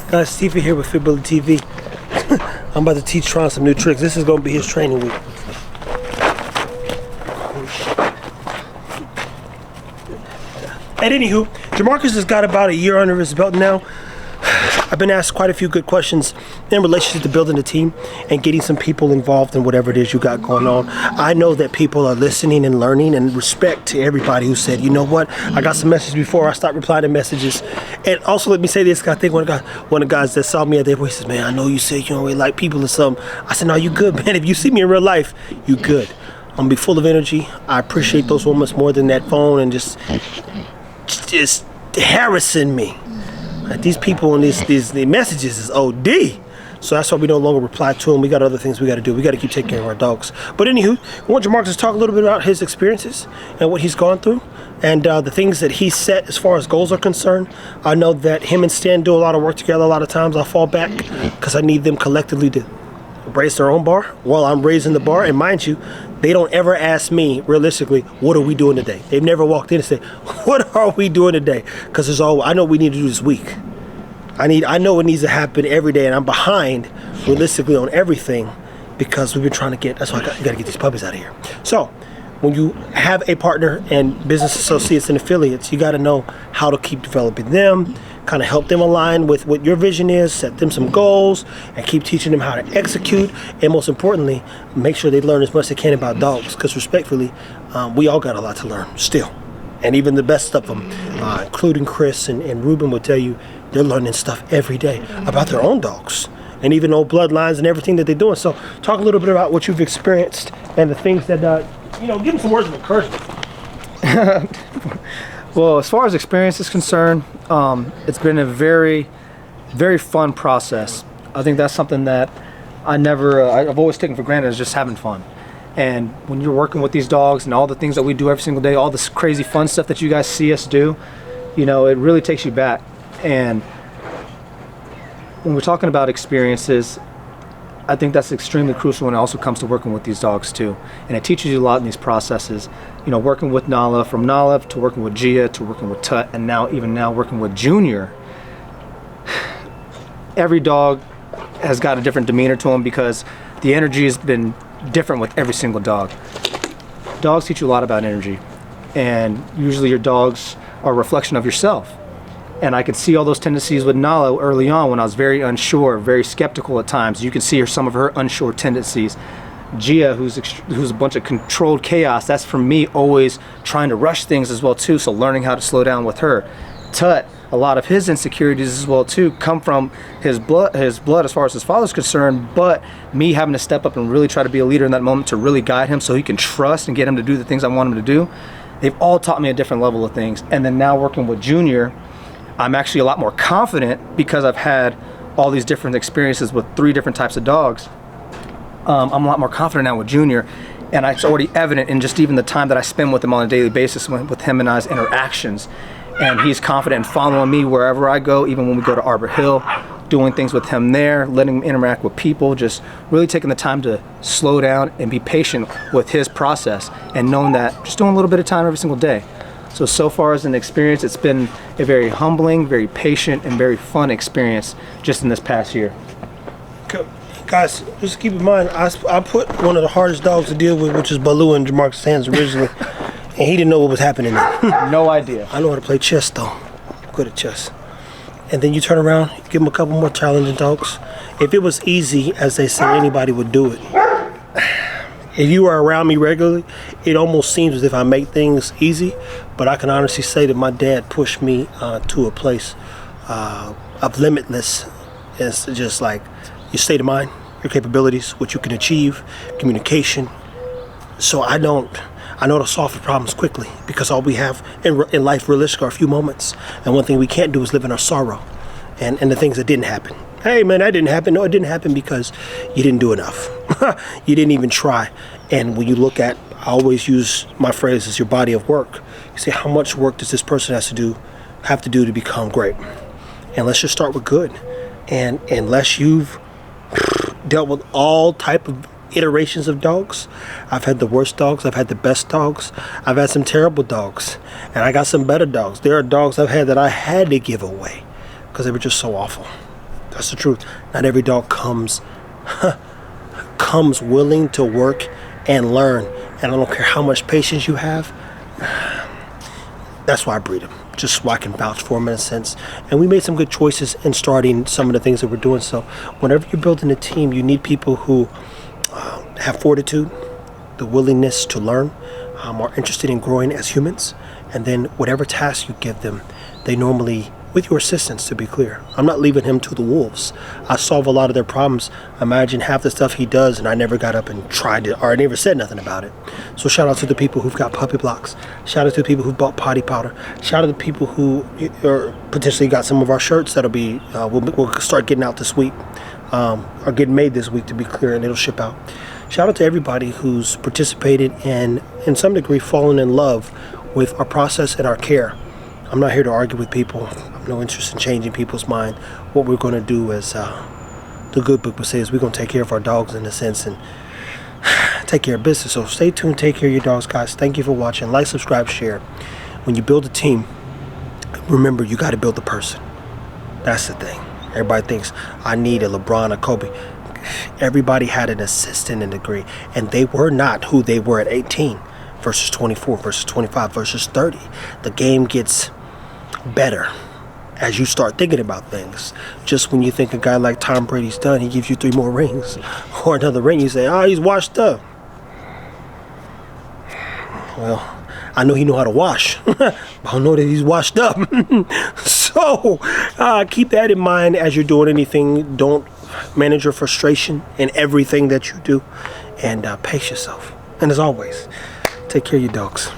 Guys, Stevie here with Fitbilly TV. I'm about to teach Tron some new tricks. This is going to be his training week. And anywho, Jamarcus has got about a year under his belt now. I've been asked quite a few good questions in relationship to building a team and getting some people involved in whatever it is you got going on. I know that people are listening and learning, and respect to everybody who said, you know what, I got some messages before I stopped replying to messages. And also let me say this, I think one of the guys that saw me at the he says, man, I know you said you don't really like people or something. I said, no, you good, man. If you see me in real life, you good. I'm gonna be full of energy. I appreciate those moments more than that phone and just harassing me. These people and these messages is OD. So that's why we no longer reply to them. We got other things we got to do. We got to keep taking care of our dogs. But anywho, I want Jamarcus to talk a little bit about his experiences and what he's gone through and the things that he set as far as goals are concerned. I know that him and Stan do a lot of work together. A lot of times I fall back because I need them collectively to raise their own bar while I'm raising the bar. And mind you, they don't ever ask me, realistically, what are we doing today? They've never walked in and said, what are we doing today? Because there's all I know we need to do this week. I know it needs to happen every day, and I'm behind, realistically, on everything because we've been trying to get, that's why I got to get these puppies out of here. So, when you have a partner and business associates and affiliates, you got to know how to keep developing them, kind of help them align with what your vision is, set them some goals, and keep teaching them how to execute, and most importantly, make sure they learn as much as they can about dogs, because respectfully, we all got a lot to learn still. And even the best of them, including Chris and Ruben, will tell you they're learning stuff every day about their own dogs and even old bloodlines and everything that they're doing. So talk a little bit about what you've experienced and the things that, give them some words of encouragement. Well, as far as experience is concerned, it's been a very, very fun process. I think that's something that I've always taken for granted, is just having fun. And when you're working with these dogs and all the things that we do every single day, all this crazy fun stuff that you guys see us do, it really takes you back. And when we're talking about experiences, I think that's extremely crucial when it also comes to working with these dogs too. And it teaches you a lot in these processes. Working with Nala, from Nala to working with Gia to working with Tut, and now working with Junior. Every dog has got a different demeanor to them because the energy has been different with every single dog. Dogs teach you a lot about energy, and usually your dogs are a reflection of yourself. And I could see all those tendencies with Nala early on when I was very unsure, very skeptical at times. You can see some of her unsure tendencies. Gia, who's a bunch of controlled chaos, that's for me always trying to rush things as well too, so learning how to slow down with her. Tut, a lot of his insecurities as well too come from his blood as far as his father's concerned, but me having to step up and really try to be a leader in that moment to really guide him so he can trust and get him to do the things I want him to do. They've all taught me a different level of things. And then now working with Junior, I'm actually a lot more confident because I've had all these different experiences with 3 different types of dogs. I'm a lot more confident now with Junior, and it's already evident in just even the time that I spend with him on a daily basis with him and I's interactions. And he's confident in following me wherever I go, even when we go to Arbor Hill, doing things with him there, letting him interact with people, just really taking the time to slow down and be patient with his process, and knowing that just doing a little bit of time every single day. So far as an experience, it's been a very humbling, very patient, and very fun experience just in this past year. Guys, just keep in mind, I put one of the hardest dogs to deal with, which is Baloo, in Jamarcus' hands originally, and he didn't know what was happening there. No idea. I know how to play chess, though. I'm good at chess. And then you turn around, you give him a couple more challenging dogs. If it was easy, as they say, anybody would do it. If you are around me regularly, it almost seems as if I make things easy, but I can honestly say that my dad pushed me to a place of limitless. It's just like your state of mind, your capabilities, what you can achieve, communication. So I know to solve the problems quickly, because all we have in life realistic are a few moments. And one thing we can't do is live in our sorrow and the things that didn't happen. Hey man, that didn't happen. No, it didn't happen because you didn't do enough. You didn't even try. And when you look at, I always use my phrase as your body of work. You say, how much work does this person have to do to become great? And let's just start with good. And unless you've dealt with all type of iterations of dogs, I've had the worst dogs, I've had the best dogs, I've had some terrible dogs, and I got some better dogs. There are dogs I've had that I had to give away because they were just so awful. That's the truth. Not every dog comes willing to work and learn. And I don't care how much patience you have. That's why I breed them, just so I can vouch for them in a sense. And we made some good choices in starting some of the things that we're doing. So whenever you're building a team, you need people who have fortitude, the willingness to learn, are interested in growing as humans. And then whatever task you give them, they normally, with your assistance, to be clear, I'm not leaving him to the wolves. I solve a lot of their problems. Imagine half the stuff he does and I never got up and tried it, or I never said nothing about it. So shout out to the people who've got puppy blocks. Shout out to the people who bought potty powder. Shout out to the people who are potentially got some of our shirts that'll be, we'll start getting out this week, or getting made this week, to be clear, and it'll ship out. Shout out to everybody who's participated and in some degree fallen in love with our process and our care. I'm not here to argue with people. I have no interest in changing people's mind. What we're going to do, as the good book would say, is we're going to take care of our dogs in a sense and take care of business. So stay tuned. Take care of your dogs, guys. Thank you for watching. Like, subscribe, share. When you build a team, remember, you got to build the person. That's the thing. Everybody thinks, I need a LeBron, a Kobe. Everybody had an assistant in a degree, and they were not who they were at 18 versus 24 versus 25 versus 30. The game gets better as you start thinking about things. Just when you think a guy like Tom Brady's done, he gives you 3 more rings or another ring, you say, oh, he's washed up. Well, I know he know how to wash, but I don't know that he's washed up. So keep that in mind as you're doing anything. Don't manage your frustration in everything that you do, and pace yourself. And as always, take care of your dogs.